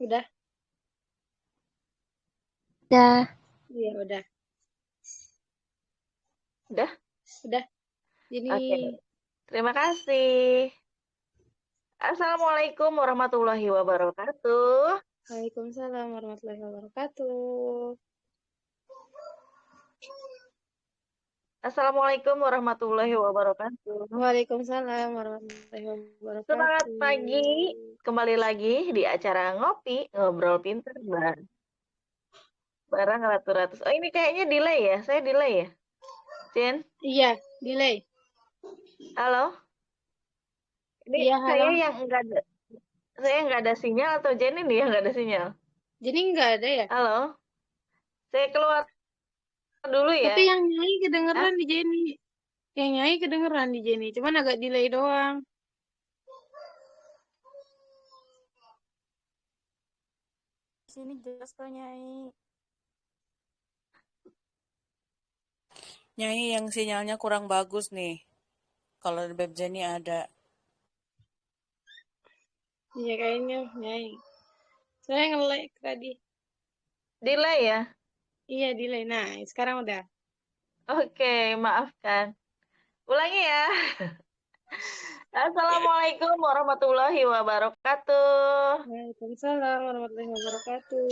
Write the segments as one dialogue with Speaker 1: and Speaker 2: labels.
Speaker 1: Udah?
Speaker 2: Dah,
Speaker 1: Iya, udah.
Speaker 2: udah?
Speaker 1: Udah. Jadi,
Speaker 2: Oke, terima kasih. Assalamualaikum warahmatullahi wabarakatuh.
Speaker 1: Waalaikumsalam warahmatullahi wabarakatuh.
Speaker 2: Assalamualaikum warahmatullahi wabarakatuh.
Speaker 1: Waalaikumsalam warahmatullahi
Speaker 2: Semangat pagi,
Speaker 1: wabarakatuh.
Speaker 2: kembali lagi di acara ngopi, ngobrol pinter, barang ratus-ratus. Oh ini kayaknya delay ya, saya delay ya. Jen,
Speaker 1: Iya, delay.
Speaker 2: halo? Ini
Speaker 1: Iya, halo.
Speaker 2: saya nggak ada sinyal atau Jen ini yang nggak ada sinyal?
Speaker 1: Jadi nggak ada ya?
Speaker 2: Halo? Saya keluar dulu
Speaker 1: Tapi
Speaker 2: ya.
Speaker 1: yang nyanyi kedengeran di Jenny. Yang nyanyi kedengeran di Jenny. Cuman agak delay doang.
Speaker 3: Sini jelas kok Nyai. Nyai yang sinyalnya kurang bagus nih. Kalau di Beb Jenny ada.
Speaker 1: Iya, kayaknya nyanyi. Saya nge-like tadi.
Speaker 2: Delay ya?
Speaker 1: Iya, delay. Nah, sekarang udah.
Speaker 2: Oke, maafkan. Ulangi ya. Assalamualaikum warahmatullahi wabarakatuh.
Speaker 1: Waalaikumsalam warahmatullahi wabarakatuh.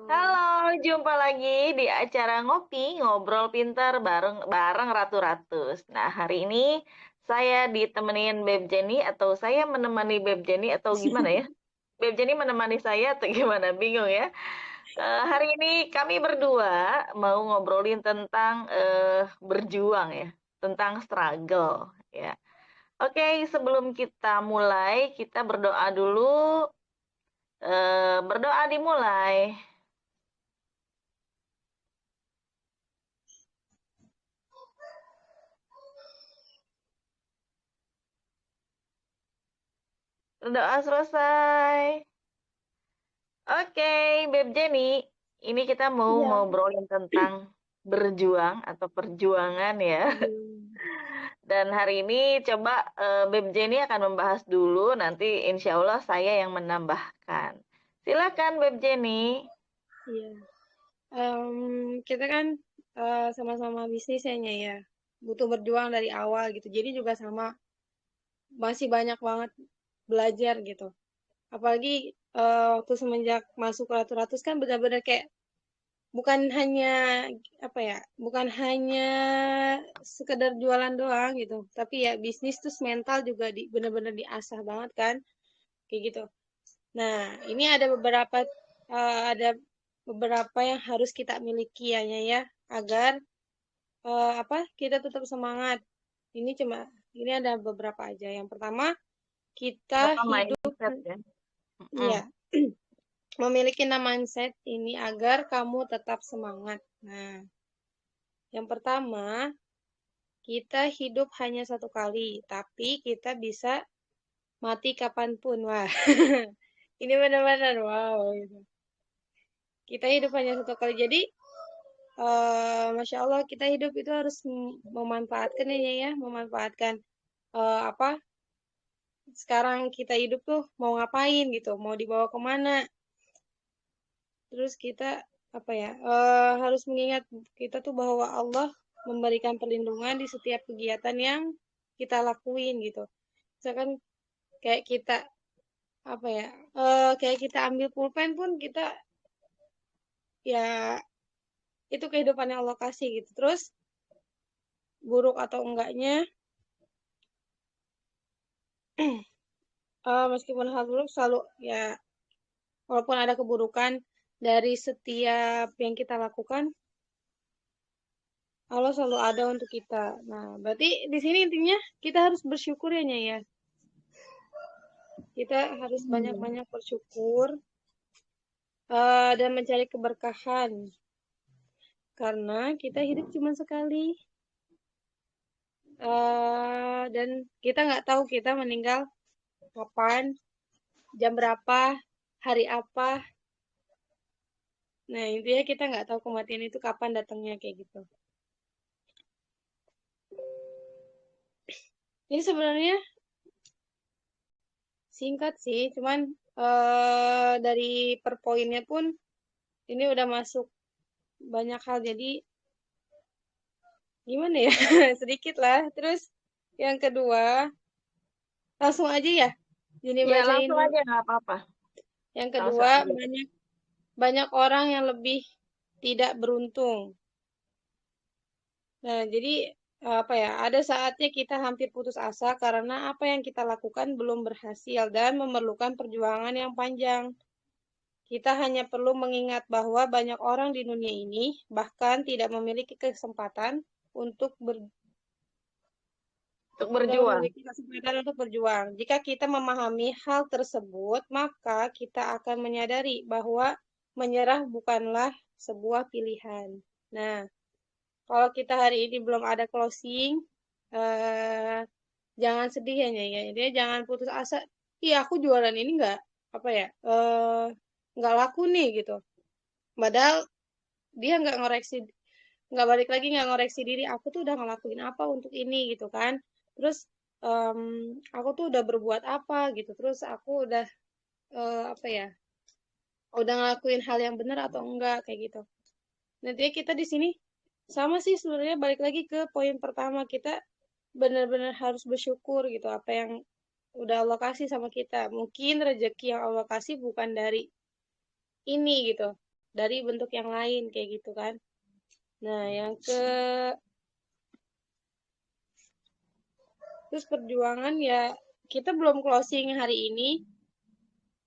Speaker 2: Halo, jumpa lagi di acara ngopi ngobrol pintar bareng bareng Ratu Ratus. Nah, hari ini saya ditemenin Beb Jenny atau saya menemani Beb Jenny atau gimana ya? Beb Jenny menemani saya atau gimana? Bingung ya. Hari ini kami berdua mau ngobrolin tentang berjuang ya, tentang struggle ya. Oke, sebelum kita mulai, kita berdoa dulu. Berdoa dimulai. Berdoa selesai. Oke, Beb Jenny, ini kita mau
Speaker 1: Iya.
Speaker 2: ngobrolin tentang berjuang atau perjuangan ya.
Speaker 1: Aduh.
Speaker 2: Dan hari ini coba Beb Jenny akan membahas dulu, nanti insya Allah saya yang menambahkan. Silakan Beb Jenny.
Speaker 1: Iya. Kita kan sama-sama bisnis ya, Nyai, ya. Butuh berjuang dari awal gitu. Jadi juga sama masih banyak banget belajar gitu. Apalagi waktu semenjak masuk Ratu-Ratus kan benar-benar kayak bukan hanya apa ya, bukan hanya sekedar jualan doang gitu. Tapi ya bisnis terus mental juga benar-benar diasah banget kan, kayak gitu. Nah, ini ada beberapa yang harus kita miliki ya, Nyai, ya, agar apa kita tetap semangat. Ini cuma ini ada beberapa aja. Yang pertama, kita
Speaker 2: Apa
Speaker 1: hidup
Speaker 2: mindset ya?
Speaker 1: ya
Speaker 2: Mm.
Speaker 1: memiliki mindset ini agar kamu tetap semangat. Nah, yang pertama, kita hidup hanya satu kali, tapi kita bisa mati kapanpun. Wah, ini benar-benar wow gitu. Kita hidup hanya satu kali. Jadi, Masya Allah, kita hidup itu harus memanfaatkan ini ya, memanfaatkan apa sekarang kita hidup tuh mau ngapain gitu, mau dibawa kemana. Terus kita apa ya harus mengingat kita tuh bahwa Allah memberikan perlindungan di setiap kegiatan yang kita lakuin gitu. Misalkan kayak kita apa ya kayak kita ambil pulpen pun kita ya itu kehidupan yang Allah kasih gitu. Terus buruk atau enggaknya meskipun hal buruk selalu ya walaupun ada keburukan dari setiap yang kita lakukan Allah selalu ada untuk kita. Nah, berarti di sini intinya kita harus bersyukur ya, Nyai, ya. Kita harus
Speaker 2: Hmm.
Speaker 1: banyak-banyak bersyukur dan mencari keberkahan karena kita hidup cuma sekali dan kita nggak tahu kita meninggal kapan, jam berapa, hari apa. Nah, intinya kita nggak tahu kematian itu kapan datangnya kayak gitu. Ini sebenarnya singkat sih, cuman dari per poinnya pun ini udah masuk banyak hal, jadi gimana ya? Sedikit lah. Terus yang kedua, langsung aja ya. Jadi
Speaker 2: Ya,
Speaker 1: bacain
Speaker 2: langsung
Speaker 1: dulu.
Speaker 2: aja nggak apa-apa.
Speaker 1: Yang
Speaker 2: Langsung
Speaker 1: kedua,
Speaker 2: aja.
Speaker 1: banyak orang yang lebih tidak beruntung. Nah, jadi apa ya? Ada saatnya kita hampir putus asa karena apa yang kita lakukan belum berhasil dan memerlukan perjuangan yang panjang. Kita hanya perlu mengingat bahwa banyak orang di dunia ini bahkan tidak memiliki kesempatan untuk
Speaker 2: Untuk
Speaker 1: tidak
Speaker 2: berjuang.
Speaker 1: memiliki kesempatan untuk berjuang. Jika kita memahami hal tersebut, maka kita akan menyadari bahwa menyerah bukanlah sebuah pilihan. Nah, kalau kita hari ini belum ada closing, eh, jangan sedih ya, Nyai, ya. Intinya jangan putus asa. Iya, aku jualan ini nggak apa ya, nggak laku nih gitu. Padahal dia nggak balik lagi nggak ngoreksi diri. Aku tuh udah ngelakuin apa untuk ini gitu kan. Terus em, aku tuh udah berbuat apa gitu. Terus aku udah apa ya, udah ngelakuin hal yang benar atau enggak kayak gitu. Nanti kita di sini sama sih sebenarnya balik lagi ke poin pertama, kita benar-benar harus bersyukur gitu apa yang udah Allah kasih sama kita. Mungkin rezeki yang Allah kasih bukan dari ini gitu, dari bentuk yang lain kayak gitu kan. Nah, yang terus perjuangan ya, kita belum closing hari ini,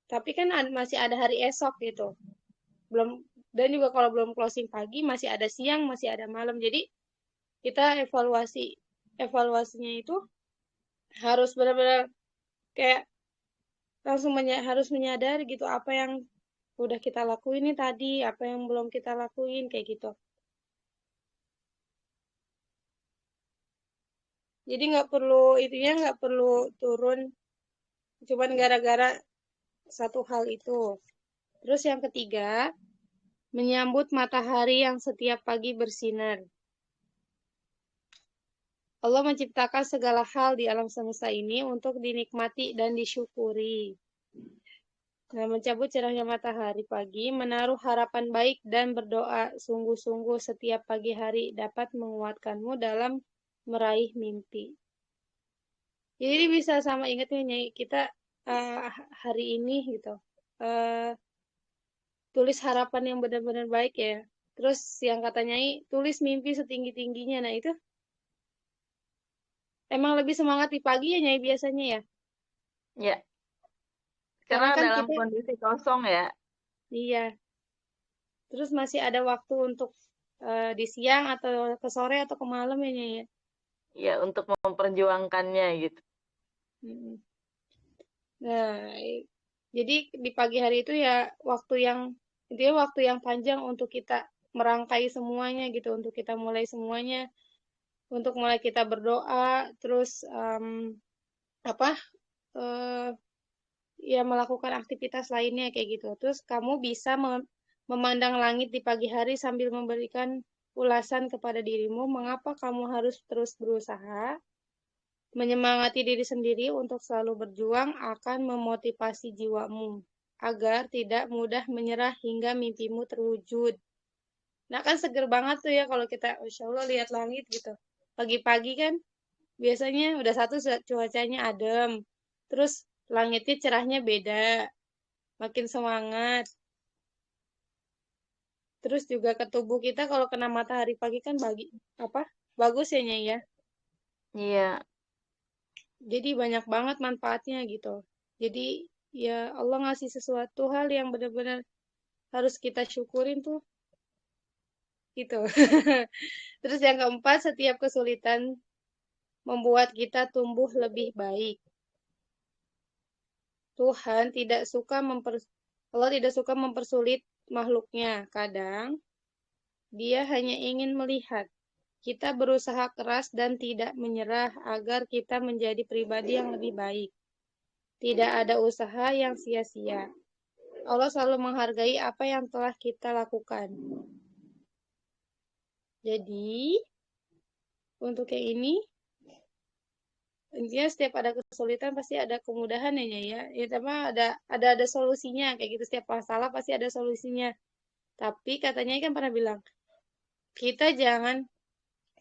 Speaker 1: tapi kan masih ada hari esok gitu. Belum, dan juga kalau belum closing pagi masih ada siang, masih ada malam. Jadi kita evaluasinya itu harus benar-benar kayak langsung harus menyadari gitu apa yang udah kita lakuin nih tadi, apa yang belum kita lakuin kayak gitu. Jadi nggak perlu turun cuman gara-gara satu hal itu. Terus yang ketiga, menyambut matahari yang setiap pagi bersinar. Allah menciptakan segala hal di alam semesta ini untuk dinikmati dan disyukuri. Nah, mencabut cerahnya matahari pagi, menaruh harapan baik dan berdoa sungguh-sungguh setiap pagi hari dapat menguatkanmu dalam meraih mimpi. Jadi bisa sama ingatnya Nyai, kita hari ini gitu. eh, Tulis harapan yang benar-benar baik ya. Terus yang kata Nyai, tulis mimpi setinggi-tingginya. Nah, itu emang lebih semangat di pagi ya Nyai biasanya ya.
Speaker 2: Ya,
Speaker 1: Karena
Speaker 2: karena
Speaker 1: kan
Speaker 2: dalam
Speaker 1: kita,
Speaker 2: kondisi kosong ya.
Speaker 1: iya, terus masih ada waktu untuk di siang atau ke sore atau ke malam ya Nyai ya.
Speaker 2: Ya, untuk memperjuangkannya gitu.
Speaker 1: Mm. Nah, jadi di pagi hari itu ya waktu yang intinya waktu yang panjang untuk kita merangkai semuanya gitu, untuk kita mulai semuanya, untuk mulai kita berdoa, terus apa eh, ya melakukan aktivitas lainnya kayak gitu. Terus kamu bisa memandang langit di pagi hari sambil memberikan ulasan kepada dirimu mengapa kamu harus terus berusaha. Menyemangati diri sendiri untuk selalu berjuang akan memotivasi jiwamu agar tidak mudah menyerah hingga mimpimu terwujud. Nah kan seger banget tuh ya kalau kita, Insya Allah lihat langit gitu. Pagi-pagi kan biasanya udah satu cuacanya adem, terus langitnya cerahnya beda, makin semangat. Terus juga ke tubuh kita kalau kena matahari pagi kan apa? Bagus ya Nyai ya.
Speaker 2: Iya,
Speaker 1: Jadi banyak banget manfaatnya gitu. Jadi ya Allah ngasih sesuatu hal yang benar-benar harus kita syukurin tuh gitu. Terus yang keempat, setiap kesulitan membuat kita tumbuh lebih baik. Tuhan tidak suka Allah tidak suka mempersulit makhluknya. Kadang dia hanya ingin melihat kita berusaha keras dan tidak menyerah agar kita menjadi pribadi yang lebih baik. Tidak ada usaha yang sia-sia. Allah selalu menghargai apa yang telah kita lakukan. Jadi, untuk yang ini, intinya setiap ada kesulitan pasti ada kemudahan ya. Ya, tapi ada solusinya kayak gitu. Setiap masalah pasti ada solusinya. Tapi katanya kan pernah bilang, kita jangan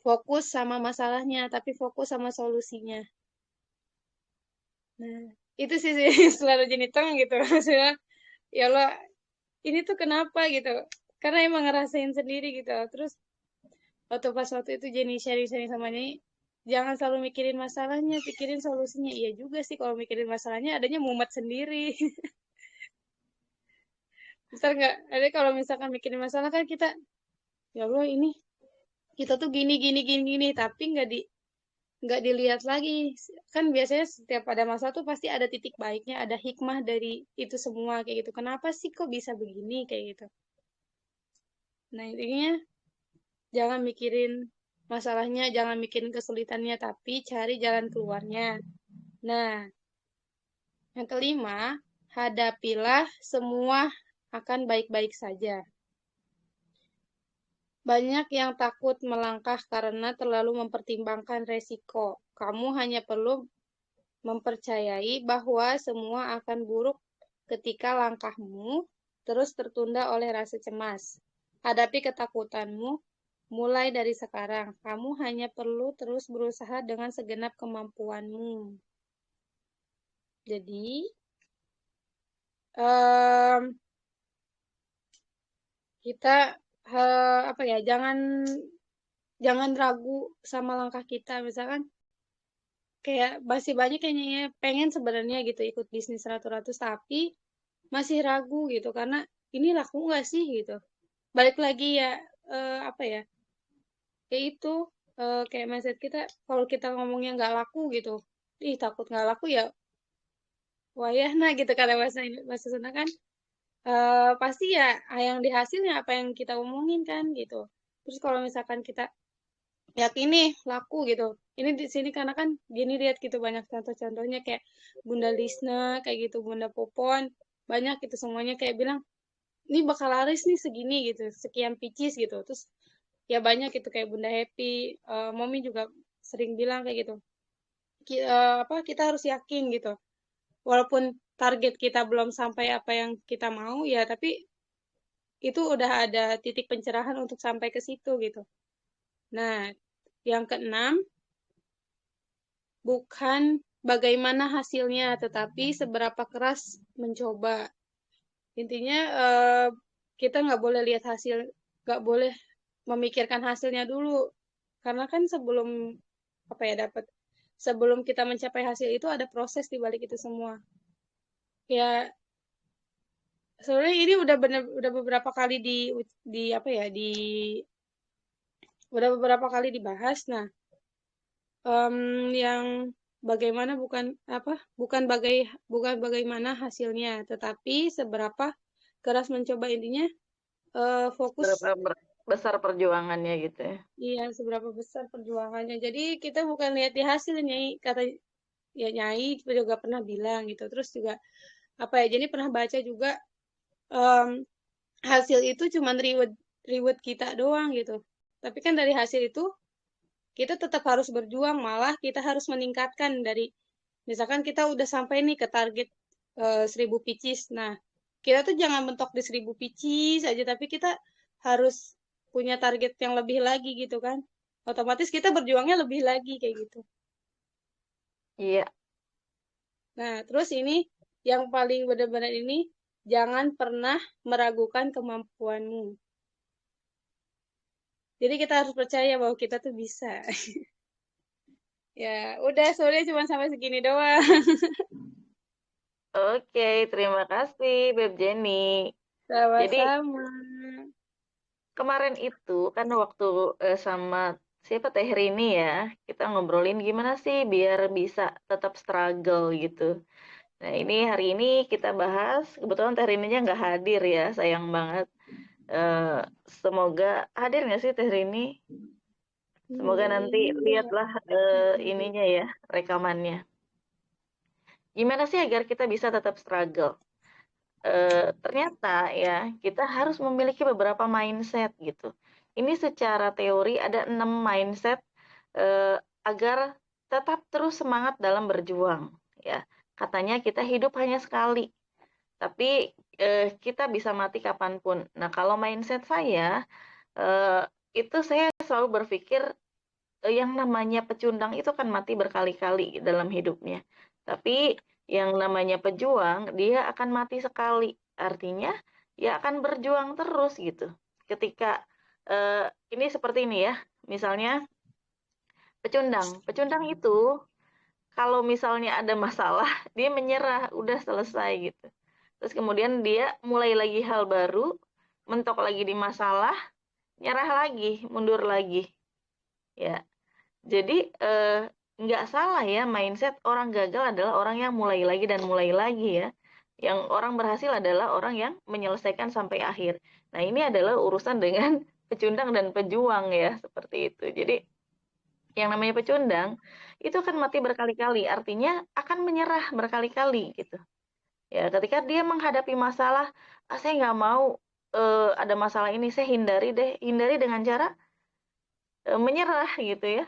Speaker 1: fokus sama masalahnya, tapi fokus sama solusinya. Nah, itu sih selalu jadi teng gitu. Maksudnya, ya Allah, ini tuh kenapa gitu. Karena emang ngerasain sendiri gitu. Terus waktu itu Jenny sharing-sharing sama Jenny, jangan selalu mikirin masalahnya, pikirin solusinya. Iya juga sih kalau mikirin masalahnya adanya mumet sendiri. Misal nggak, ada kalau misalkan mikirin masalah kan kita, ya Allah ini kita tuh gini gini gini gini, tapi nggak dilihat lagi. Kan biasanya setiap ada masalah tuh pasti ada titik baiknya, ada hikmah dari itu semua kayak gitu. Kenapa sih kok bisa begini kayak gitu. Nah intinya jangan mikirin masalahnya, jangan mikirin kesulitannya, tapi cari jalan keluarnya. Nah, yang kelima, hadapilah semua akan baik-baik saja. Banyak yang takut melangkah karena terlalu mempertimbangkan resiko. Kamu hanya perlu mempercayai bahwa semua akan buruk ketika langkahmu terus tertunda oleh rasa cemas. Hadapi ketakutanmu mulai dari sekarang. Kamu hanya perlu terus berusaha dengan segenap kemampuanmu. Jadi, kita apa ya? Jangan ragu sama langkah kita. Misalkan kayak masih banyak kayaknya ya pengen sebenarnya gitu ikut bisnis ratu-ratus tapi masih ragu gitu karena ini laku nggak sih gitu. Balik lagi ya apa ya? Kayak itu kayak mindset kita kalau kita ngomongnya nggak laku gitu. Ih, takut nggak laku ya wayah nah gitu kata bahasa Sunda kan. Pasti ya yang di hasilnya apa yang kita omongin kan gitu. Terus kalau misalkan kita yakin nih laku gitu. Ini di sini karena kan gini lihat gitu banyak contoh-contohnya kayak Bunda Lisna kayak gitu, Bunda Popon, banyak gitu semuanya kayak bilang ini bakal laris nih segini gitu, sekian pieces gitu. Terus ya banyak gitu kayak Bunda Happy, Momi juga sering bilang kayak gitu. Apa kita harus yakin gitu. Walaupun target kita belum sampai apa yang kita mau ya, tapi itu udah ada titik pencerahan untuk sampai ke situ gitu. Nah, yang keenam, bukan bagaimana hasilnya, tetapi seberapa keras mencoba. Intinya kita nggak boleh lihat hasil, nggak boleh memikirkan hasilnya dulu, karena kan sebelum apa ya sebelum kita mencapai hasil itu ada proses di balik itu semua. Ya sebenarnya ini udah beberapa kali di apa ya udah beberapa kali dibahas. Nah, yang bagaimana bukan bagaimana hasilnya, tetapi seberapa keras mencoba intinya fokus
Speaker 2: Berapa besar perjuangannya gitu ya.
Speaker 1: iya seberapa besar perjuangannya. Jadi kita bukan lihat di hasilnya, kata ya Nyai juga pernah bilang gitu. Terus juga apa ya? Jadi pernah baca juga em, hasil itu cuma reward reward kita doang gitu. Tapi kan dari hasil itu kita tetap harus berjuang, malah kita harus meningkatkan dari misalkan kita udah sampai nih ke target 1000 pieces. Nah, kita tuh jangan mentok di 1000 pieces aja, tapi kita harus punya target yang lebih lagi gitu kan. Otomatis kita berjuangnya lebih lagi kayak gitu.
Speaker 2: Iya,
Speaker 1: Nah, terus ini yang paling benar-benar ini jangan pernah meragukan kemampuanmu. Jadi kita harus percaya bahwa kita tuh bisa. Ya, udah sore cuma sampai segini doang.
Speaker 2: oke, terima kasih Beb Jenny. Jadi
Speaker 1: Sama-sama.
Speaker 2: kemarin itu kan waktu sama siapa Teh Rini ya, kita ngobrolin gimana sih biar bisa tetap struggle gitu. Nah ini hari ini kita bahas, kebetulan Teh Rininya nggak hadir ya, sayang banget. Eh, Semoga hadir nggak sih Teh Rini? Semoga nanti
Speaker 1: Iya.
Speaker 2: lihatlah ininya ya, rekamannya. Gimana sih agar kita bisa tetap struggle? Ternyata ya kita harus memiliki beberapa mindset gitu. Ini secara teori ada 6 mindset agar tetap terus semangat dalam berjuang, ya. Katanya kita hidup hanya sekali, tapi kita bisa mati kapanpun. Nah, kalau mindset saya, eh, itu saya selalu berpikir yang namanya pecundang itu kan mati berkali-kali dalam hidupnya. Tapi yang namanya pejuang, dia akan mati sekali. Artinya, ya akan berjuang terus gitu. Ketika ini seperti ini ya, misalnya pecundang. Pecundang itu kalau misalnya ada masalah, dia menyerah, udah selesai gitu. Terus kemudian dia mulai lagi hal baru, mentok lagi di masalah, nyerah lagi, mundur lagi. Ya, jadi nggak salah ya mindset orang gagal adalah orang yang mulai lagi dan mulai lagi ya. Yang orang berhasil adalah orang yang menyelesaikan sampai akhir. Nah, ini adalah urusan dengan pecundang dan pejuang ya, seperti itu. Jadi yang namanya pecundang itu akan mati berkali-kali, artinya akan menyerah berkali-kali gitu. Ya, ketika dia menghadapi masalah, saya nggak mau ada masalah ini, saya hindari deh, hindari dengan cara menyerah gitu ya.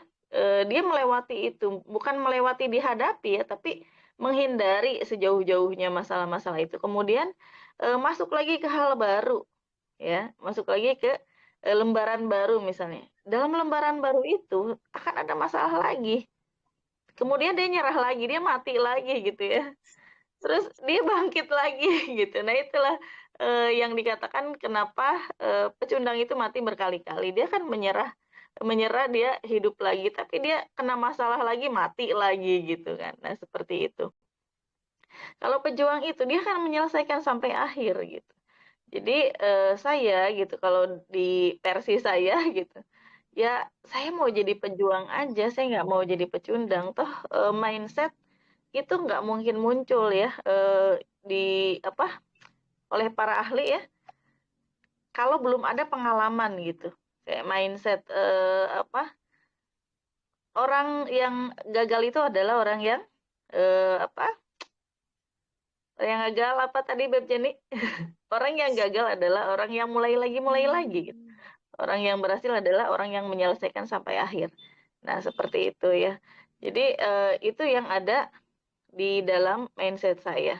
Speaker 2: Dia melewati itu, bukan melewati dihadapi ya, tapi menghindari sejauh-jauhnya masalah-masalah itu. Kemudian masuk lagi ke hal baru, ya, masuk lagi ke lembaran baru misalnya. Dalam lembaran baru itu akan ada masalah lagi. Kemudian dia nyerah lagi, dia mati lagi gitu ya. Terus dia bangkit lagi gitu. Nah, itulah yang dikatakan kenapa pecundang itu mati berkali-kali. Dia kan menyerah, menyerah dia hidup lagi, tapi dia kena masalah lagi, mati lagi gitu kan. Nah, seperti itu. Kalau pejuang itu dia akan menyelesaikan sampai akhir gitu. Jadi saya gitu kalau di versi saya gitu, ya saya mau jadi pejuang aja, saya nggak mau jadi pecundang. Toh mindset itu nggak mungkin muncul ya di apa oleh para ahli ya kalau belum ada pengalaman gitu. Kayak mindset orang yang gagal itu adalah orang yang apa? Yang gagal apa tadi Beb Jenny? Orang yang gagal adalah orang yang mulai lagi gitu. Orang yang berhasil adalah orang yang menyelesaikan sampai akhir. Nah, seperti itu ya. Jadi itu yang ada di dalam mindset saya.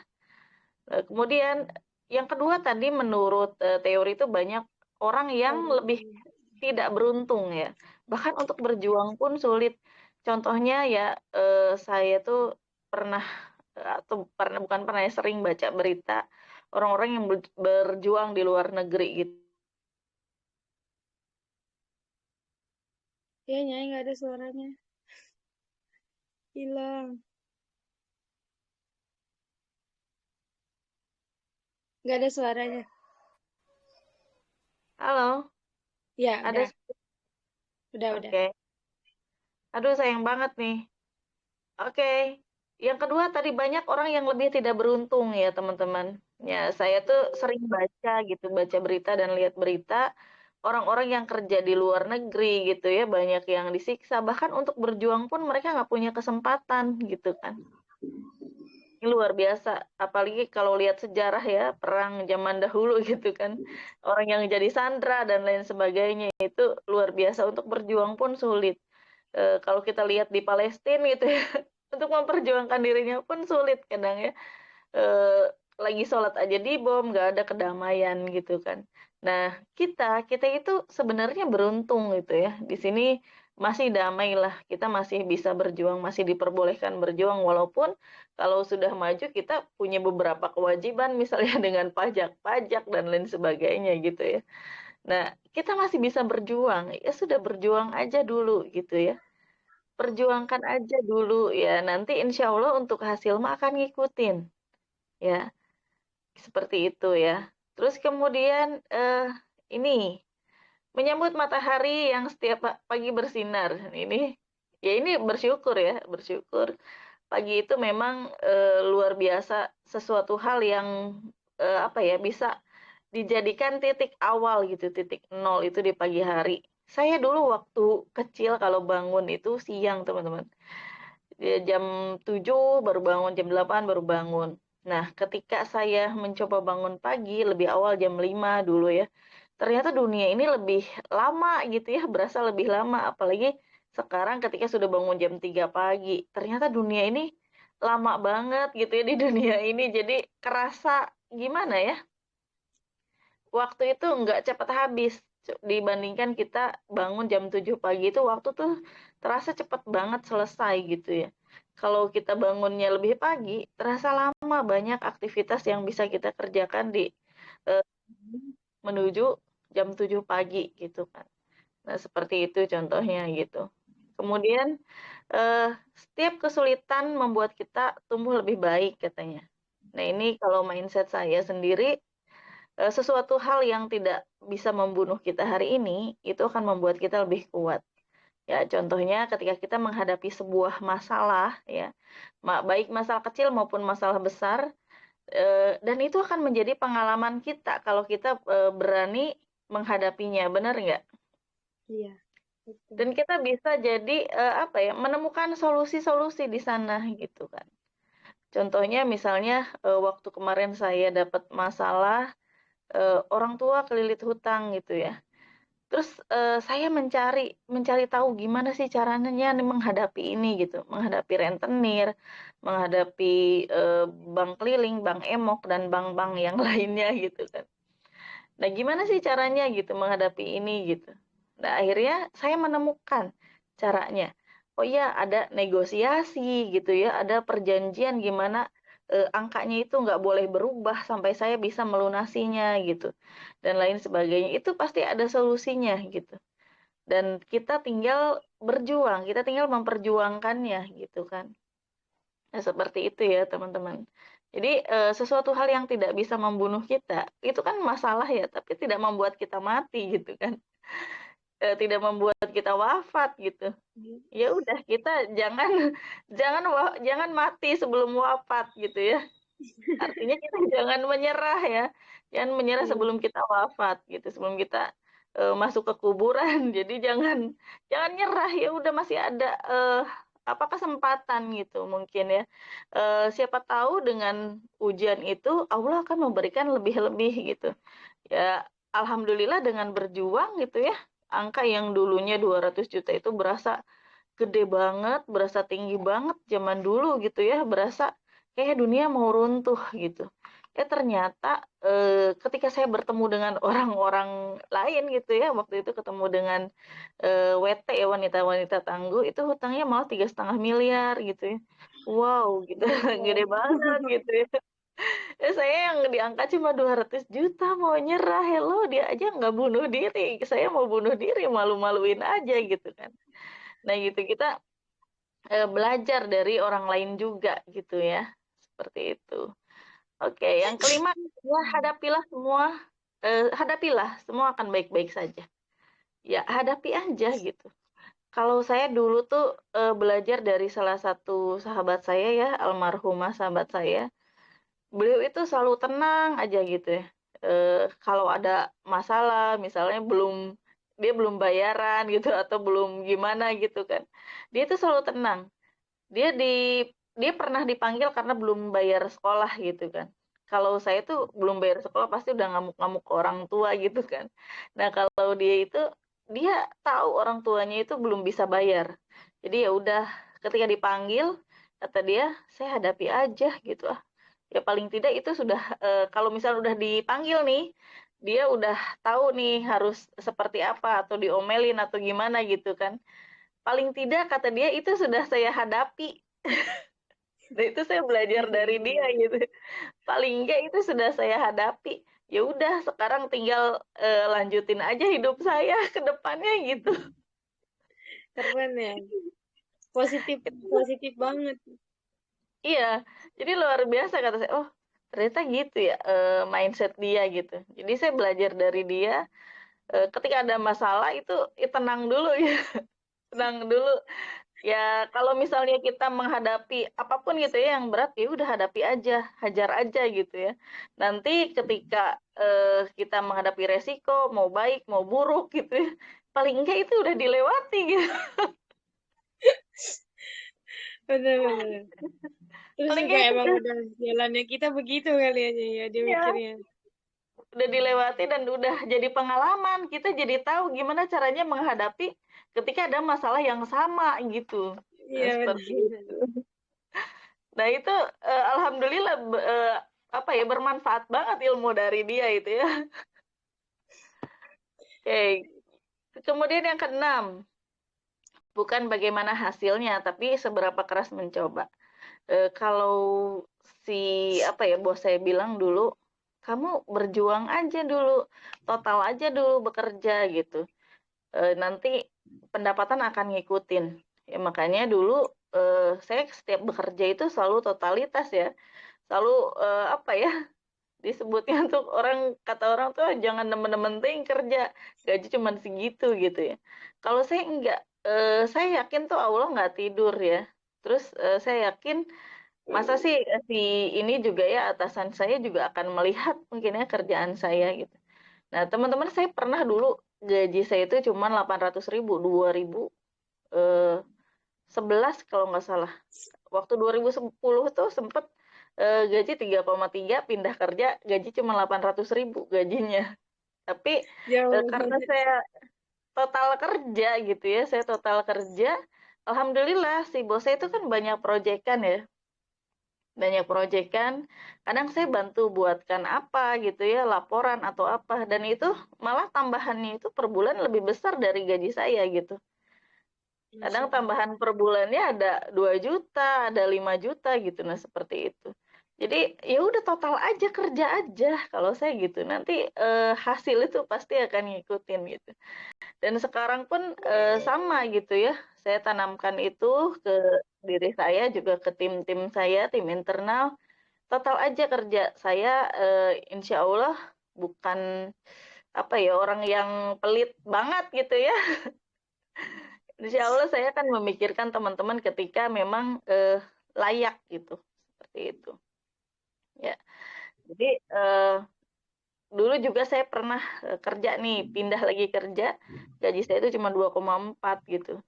Speaker 2: Kemudian yang kedua tadi menurut teori itu banyak orang yang lebih tidak beruntung ya. Bahkan untuk berjuang pun sulit. Contohnya ya saya tuh pernah atau pernah bukan pernah ya, sering baca berita orang-orang yang berjuang di luar negeri gitu.
Speaker 1: Ya, Nyai nggak ada suaranya. Hilang. Nggak ada suaranya.
Speaker 2: Halo,
Speaker 1: Ya,
Speaker 2: ada
Speaker 1: udah.
Speaker 2: oke. Aduh sayang banget nih. Oke. Yang kedua tadi banyak orang yang lebih tidak beruntung ya teman-teman. Ya saya tuh sering baca gitu, baca berita dan lihat berita orang-orang yang kerja di luar negeri gitu ya, banyak yang disiksa. Bahkan untuk berjuang pun mereka nggak punya kesempatan gitu kan. Ini luar biasa. Apalagi kalau lihat sejarah ya, perang zaman dahulu gitu kan. Orang yang jadi sandera dan lain sebagainya itu luar biasa untuk berjuang pun sulit. Kalau kita lihat di Palestina gitu ya, untuk memperjuangkan dirinya pun sulit kadang ya. Eh, Lagi sholat aja dibom, nggak ada kedamaian gitu kan. Nah, kita itu sebenarnya beruntung gitu ya. Di sini masih damai lah, kita masih bisa berjuang, masih diperbolehkan berjuang walaupun kalau sudah maju kita punya beberapa kewajiban misalnya dengan pajak-pajak dan lain sebagainya gitu ya. Nah, kita masih bisa berjuang, ya sudah berjuang aja dulu gitu ya. Perjuangkan aja dulu ya, nanti insya Allah untuk hasil mah akan ngikutin ya. Seperti itu ya. Terus kemudian ini menyambut matahari yang setiap pagi bersinar. Ini bersyukur ya, bersyukur. Pagi itu memang luar biasa sesuatu hal yang apa ya bisa dijadikan titik awal gitu, titik nol itu di pagi hari. Saya dulu waktu kecil kalau bangun itu siang, teman-teman. Jam 7 baru bangun, jam 8 baru bangun. Nah, ketika saya mencoba bangun pagi, lebih awal jam 5 dulu ya, ternyata dunia ini lebih lama gitu ya, berasa lebih lama. Apalagi Sekarang ketika sudah bangun jam 3 pagi, ternyata dunia ini lama banget gitu ya di dunia ini. Jadi kerasa gimana ya? Waktu itu nggak cepat habis dibandingkan kita bangun jam 7 pagi itu waktu tuh terasa cepat banget selesai gitu ya. Kalau kita bangunnya lebih pagi, terasa lama banyak aktivitas yang bisa kita kerjakan di eh, menuju jam 7 pagi gitu kan. Nah, seperti itu contohnya gitu. Kemudian setiap kesulitan membuat kita tumbuh lebih baik katanya. Nah, ini kalau mindset saya sendiri sesuatu hal yang tidak bisa membunuh kita hari ini, itu akan membuat kita lebih kuat. Ya, contohnya ketika kita menghadapi sebuah masalah, ya, baik masalah kecil maupun masalah besar, dan itu akan menjadi pengalaman kita kalau kita berani menghadapinya, benar nggak?
Speaker 1: Iya, betul.
Speaker 2: Dan kita bisa jadi apa ya, menemukan solusi-solusi di sana gitu kan. Contohnya misalnya waktu kemarin saya dapat masalah orang tua kelilit hutang gitu ya. Terus saya mencari tahu gimana sih caranya nih menghadapi ini gitu, menghadapi rentenir, menghadapi bank keliling, bank emok dan bank-bank yang lainnya gitu kan. Nah, gimana sih caranya gitu menghadapi ini gitu. Nah, akhirnya saya menemukan caranya. Oh iya, ada negosiasi gitu ya, ada perjanjian gimana angkanya itu nggak boleh berubah sampai saya bisa melunasinya gitu. Dan lain sebagainya. Itu pasti ada solusinya gitu. Dan kita tinggal berjuang, kita tinggal memperjuangkannya gitu kan. Nah, seperti itu ya, teman-teman. Jadi, sesuatu hal yang tidak bisa membunuh kita, itu kan masalah ya, tapi tidak membuat kita mati gitu kan. Tidak membuat kita wafat gitu. Ya udah, kita jangan jangan mati sebelum wafat gitu ya. Artinya kita jangan menyerah ya. Jangan menyerah
Speaker 1: Iya.
Speaker 2: sebelum kita wafat gitu, sebelum kita, masuk ke kuburan. Jadi jangan jangan nyerah, ya udah masih ada, apa, kesempatan gitu mungkin ya. Siapa tahu dengan ujian itu Allah akan memberikan lebih-lebih gitu. Ya, alhamdulillah dengan berjuang gitu ya, angka yang dulunya 200 juta itu berasa gede banget, berasa tinggi banget zaman dulu gitu ya, berasa kayak dunia mau runtuh gitu. Ternyata ketika saya bertemu dengan orang-orang lain gitu ya, waktu itu ketemu dengan WT ya, wanita-wanita tangguh, itu hutangnya malah 3,5 miliar gitu ya. Wow, gitu, gede banget gitu ya. Saya yang diangkat cuma 200 juta mau nyerah, hello dia aja nggak bunuh diri, saya mau bunuh diri malu-maluin aja gitu kan. Nah gitu kita belajar dari orang lain juga gitu ya. Seperti itu. Oke, yang kelima, ya hadapilah semua akan baik-baik saja. Ya, hadapi aja gitu. Kalau saya dulu tuh belajar dari salah satu sahabat saya ya, almarhumah sahabat saya. Beliau itu selalu tenang aja gitu ya. Kalau ada masalah, misalnya dia belum bayaran gitu atau belum gimana gitu kan. Dia itu selalu tenang. Dia di dia pernah dipanggil karena belum bayar sekolah gitu kan. Kalau saya tuh belum bayar sekolah pasti udah ngamuk-ngamuk ke orang tua gitu kan. Nah, kalau dia itu dia tahu orang tuanya itu belum bisa bayar. Jadi ya udah ketika dipanggil kata dia, "Saya hadapi aja," gitu ah. Ya paling tidak itu sudah kalau misal udah dipanggil nih, dia udah tahu nih harus seperti apa atau diomelin atau gimana gitu kan. Paling tidak kata dia itu sudah saya hadapi. Dan itu saya belajar dari dia gitu. Paling enggak itu sudah saya hadapi. Ya udah sekarang tinggal lanjutin aja hidup saya ke depannya gitu.
Speaker 1: Keren ya. Positif, positif banget.
Speaker 2: Iya, jadi luar biasa kata saya. Oh, ternyata gitu ya mindset dia gitu. Jadi saya belajar dari dia. Ketika ada masalah itu ya tenang dulu ya, tenang dulu. Ya, kalau misalnya kita menghadapi apapun gitu ya yang berat, ya udah hadapi aja, hajar aja gitu ya. Nanti ketika kita menghadapi resiko, mau baik, mau buruk gitu ya, paling enggak itu udah dilewati gitu.
Speaker 1: Bener-bener. Terus
Speaker 2: Paling
Speaker 1: juga
Speaker 2: enggak itu
Speaker 1: emang udah jalannya kita begitu kali aja ya dia
Speaker 2: ya,
Speaker 1: mikirnya.
Speaker 2: udah dilewati dan udah jadi pengalaman. Kita jadi tahu gimana caranya menghadapi ketika ada masalah yang sama gitu. Nah,
Speaker 1: Iya
Speaker 2: seperti
Speaker 1: benar.
Speaker 2: itu. Nah, itu alhamdulillah apa ya, bermanfaat banget ilmu dari dia itu ya. Oke. Kemudian yang keenam, bukan bagaimana hasilnya, tapi seberapa keras mencoba. Kalau si apa ya, bos saya bilang dulu, kamu berjuang aja dulu, total aja dulu bekerja gitu. Nanti pendapatan akan ngikutin. Ya makanya dulu saya setiap bekerja itu selalu totalitas ya. Selalu apa ya, disebutnya tuh kata orang tuh jangan nemen-nemen kerja, gaji cuman segitu gitu ya. Kalau saya enggak, saya yakin tuh Allah nggak tidur ya. Terus saya yakin masa sih si ini juga ya, atasan saya juga akan melihat mungkin ya kerjaan saya gitu. Nah, teman-teman, saya pernah dulu gaji saya itu cuma 800.000, 2011 kalau nggak salah. Waktu 2010 tuh sempet gaji 3,3, pindah kerja gaji cuma 800.000 gajinya. Tapi
Speaker 1: Jauh
Speaker 2: karena
Speaker 1: banget.
Speaker 2: saya total kerja gitu ya, saya total kerja, alhamdulillah si bos saya itu kan banyak proyekan ya, banyak proyekan. Kadang saya bantu buatkan apa gitu ya, laporan atau apa, dan itu malah tambahannya itu per bulan lebih besar dari gaji saya gitu.
Speaker 1: Masya
Speaker 2: Kadang
Speaker 1: Allah.
Speaker 2: tambahan per bulannya ada 2 juta, ada 5 juta gitu. Nah, seperti itu. Jadi ya udah total aja, kerja aja kalau saya gitu. Nanti hasil itu pasti akan ngikutin gitu. Dan sekarang pun sama gitu ya. Saya tanamkan itu ke diri saya, juga ke tim-tim saya, tim internal. Total aja kerja. Saya insya Allah bukan apa ya, orang yang pelit banget gitu ya. Insya Allah saya akan memikirkan teman-teman ketika memang layak gitu, seperti itu. Ya, jadi dulu juga saya pernah kerja nih, pindah lagi kerja, gaji saya itu cuma 2,4 gitu.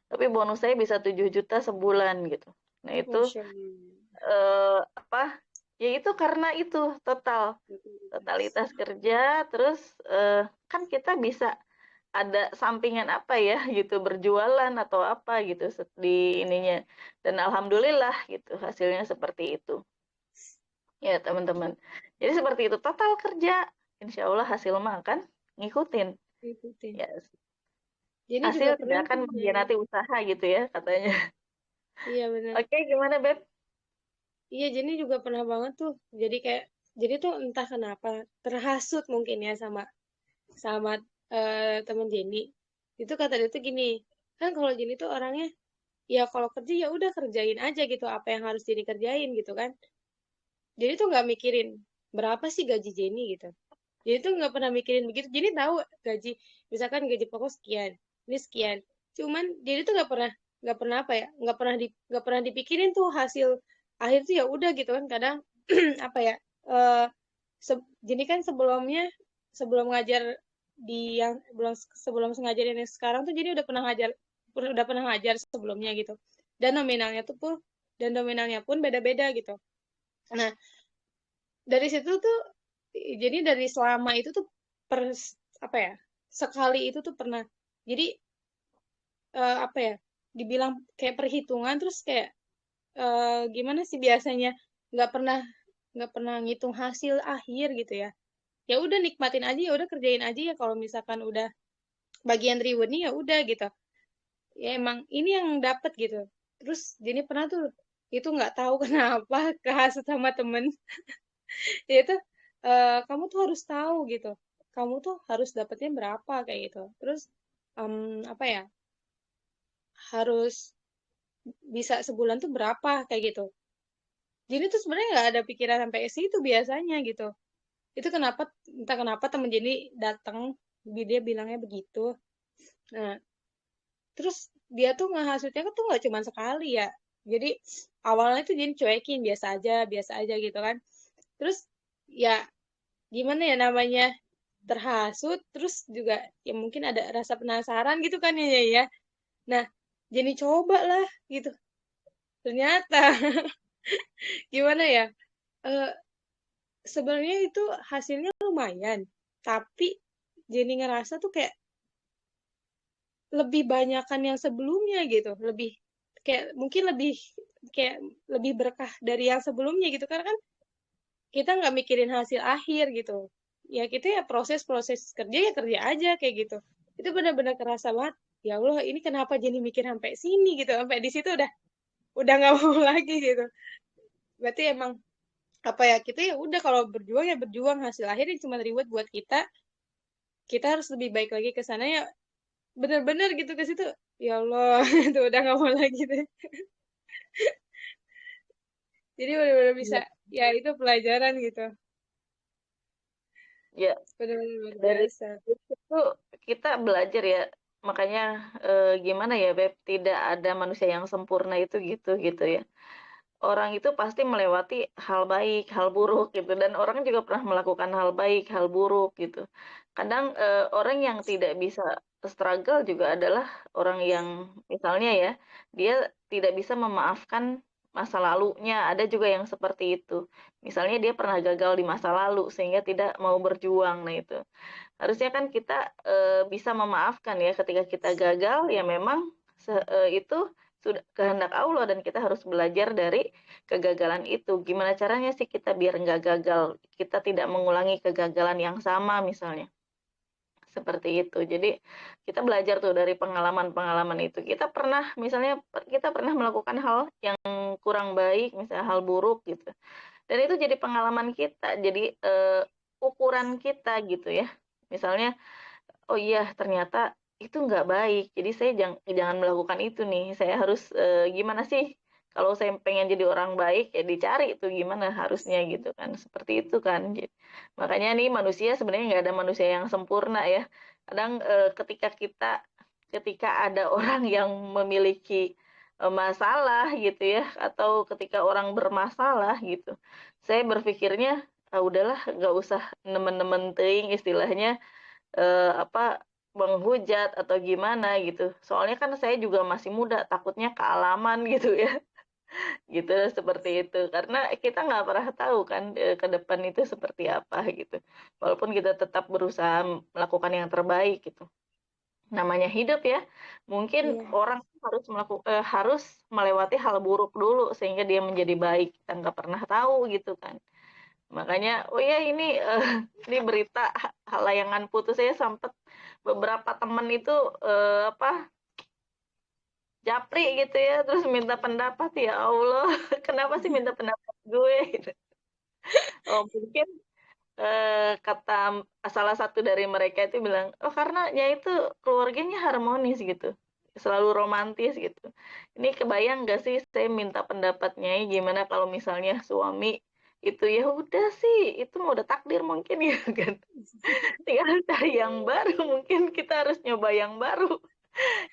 Speaker 2: Tapi bonus saya bisa 7 juta sebulan gitu. Nah, itu
Speaker 1: Masya Allah.
Speaker 2: apa? Ya itu karena itu totalitas kerja, terus kan kita bisa ada sampingan apa ya gitu, berjualan atau apa gitu di ininya, dan alhamdulillah gitu hasilnya seperti itu ya teman-teman. Jadi seperti itu, total kerja insya Allah hasil mah akan ngikutin
Speaker 1: Ikutin.
Speaker 2: ya,
Speaker 1: Jadi
Speaker 2: hasil
Speaker 1: juga
Speaker 2: tidak
Speaker 1: pernah
Speaker 2: akan
Speaker 1: tuh Jenny.
Speaker 2: mengkhianati usaha gitu ya katanya.
Speaker 1: Iya benar.
Speaker 2: Oke, gimana Beb?
Speaker 1: Iya Jenny juga pernah banget tuh. Jadi tuh entah kenapa terhasut mungkin ya sama sama temen Jenny. Itu kata dia tuh gini, kan kalau Jenny tuh orangnya ya kalau kerja ya udah kerjain aja gitu apa yang harus Jenny kerjain gitu kan. Jadi tuh nggak mikirin berapa sih gaji Jenny gitu. Jadi tuh nggak pernah mikirin begitu. Jenny tahu gaji, misalkan gaji pokok sekian, ini sekian. Cuman jadi tuh nggak pernah apa ya, nggak pernah dipikirin tuh hasil akhir tuh ya udah gitu kan. Kadang apa ya, eh Jenny kan sebelum ngajar di yang belum sebelum ngajar ini sekarang tuh jadi udah pernah ngajar sebelumnya gitu. Dan nominalnya tuh pun dan nominalnya pun beda-beda gitu. Nah, dari situ tuh jadi dari selama itu tuh per apa ya, sekali itu tuh pernah jadi apa ya, dibilang kayak perhitungan terus kayak gimana sih biasanya nggak pernah nggak pernah ngitung hasil akhir gitu ya. Ya udah nikmatin aja, ya udah kerjain aja ya, kalau misalkan udah bagian rewardnya ya udah gitu, ya emang ini yang dapet gitu. Terus jadi pernah tuh itu nggak tahu kenapa kehasut sama temen. Itu kamu tuh harus tahu gitu, kamu tuh harus dapetnya berapa kayak gitu. Terus apa ya, harus bisa sebulan tuh berapa kayak gitu. Jadi tuh sebenarnya nggak ada pikiran sampai ke situ biasanya gitu. Itu kenapa, entah kenapa temen jadi datang, dia bilangnya begitu. Nah, terus dia tuh ngehasutnya tuh nggak cuma sekali ya. Jadi awalnya tuh jadi cuekin biasa aja gitu kan. Terus ya gimana ya namanya, terhasut terus juga ya mungkin ada rasa penasaran gitu kan ya. Nah, jadi coba lah gitu. Ternyata gimana ya? eh Sebenarnya itu hasilnya lumayan, tapi jadi ngerasa tuh kayak lebih banyakan yang sebelumnya gitu, lebih kayak mungkin lebih berkah dari yang sebelumnya gitu, karena kan kita nggak mikirin hasil akhir gitu. Ya kita ya proses-proses kerja ya kerja aja kayak gitu. Itu benar-benar kerasa banget. Ya Allah, ini kenapa jadi mikir sampai sini gitu, sampai di situ udah nggak mau lagi gitu. Berarti emang apa ya, kita ya udah kalau berjuang ya berjuang, hasil akhirnya cuma reward buat kita. Kita harus lebih baik lagi ke sana ya, bener-bener gitu ke situ. Ya Allah, itu udah nggak mau lagi deh. Jadi bener-bener bisa,
Speaker 2: Iya.
Speaker 1: ya itu pelajaran gitu.
Speaker 2: Ya,
Speaker 1: Bener-bener luar
Speaker 2: dari
Speaker 1: biasa.
Speaker 2: itu kita belajar ya. Makanya gimana ya, Beb, tidak ada manusia yang sempurna itu gitu gitu ya. Orang itu pasti melewati hal baik, hal buruk gitu, dan orang juga pernah melakukan hal baik, hal buruk gitu. Kadang orang yang tidak bisa struggle juga adalah orang yang misalnya ya, dia tidak bisa memaafkan masa lalunya. Ada juga yang seperti itu. Misalnya dia pernah gagal di masa lalu sehingga tidak mau berjuang. Nah, itu. Harusnya kan kita bisa memaafkan ya ketika kita gagal ya memang itu sudah kehendak Allah dan kita harus belajar dari kegagalan itu. Gimana caranya sih kita biar nggak gagal? Kita tidak mengulangi kegagalan yang sama misalnya. Seperti itu. Jadi kita belajar tuh dari pengalaman-pengalaman itu. Kita pernah misalnya kita pernah melakukan hal yang kurang baik, misalnya hal buruk gitu. Dan itu jadi pengalaman kita, jadi ukuran kita gitu ya. Misalnya, oh iya ternyata itu nggak baik, jadi saya jangan melakukan itu nih. Saya harus gimana sih? Kalau saya pengen jadi orang baik ya dicari itu gimana harusnya gitu kan. Seperti itu kan. Makanya nih manusia sebenarnya nggak ada manusia yang sempurna ya. Kadang ketika ada orang yang memiliki masalah gitu ya, atau ketika orang bermasalah gitu, saya berpikirnya ah, udahlah nggak usah nemen-nemen teuing istilahnya apa menghujat atau gimana gitu. Soalnya kan saya juga masih muda, takutnya kealaman gitu ya. Gitu seperti itu. Karena kita nggak pernah tahu kan ke depan itu seperti apa gitu. Walaupun kita tetap berusaha melakukan yang terbaik gitu. Namanya hidup ya. Mungkin
Speaker 1: Iya.
Speaker 2: orang harus melewati hal buruk dulu sehingga dia menjadi baik. Kita nggak pernah tahu gitu kan. Makanya, oh ya ini ini berita layangan putus saya sempat beberapa temen itu apa japri gitu ya, terus minta pendapat ya Allah, kenapa sih minta pendapat gue gitu. Oh mungkin kata salah satu dari mereka itu bilang, oh karena ya itu keluarganya harmonis gitu, selalu romantis gitu. Ini kebayang gak sih saya minta pendapatnya gimana kalau misalnya suami itu ya udah sih itu mau udah takdir mungkin ya kan, tinggal cari yang baru, mungkin kita harus nyoba yang baru.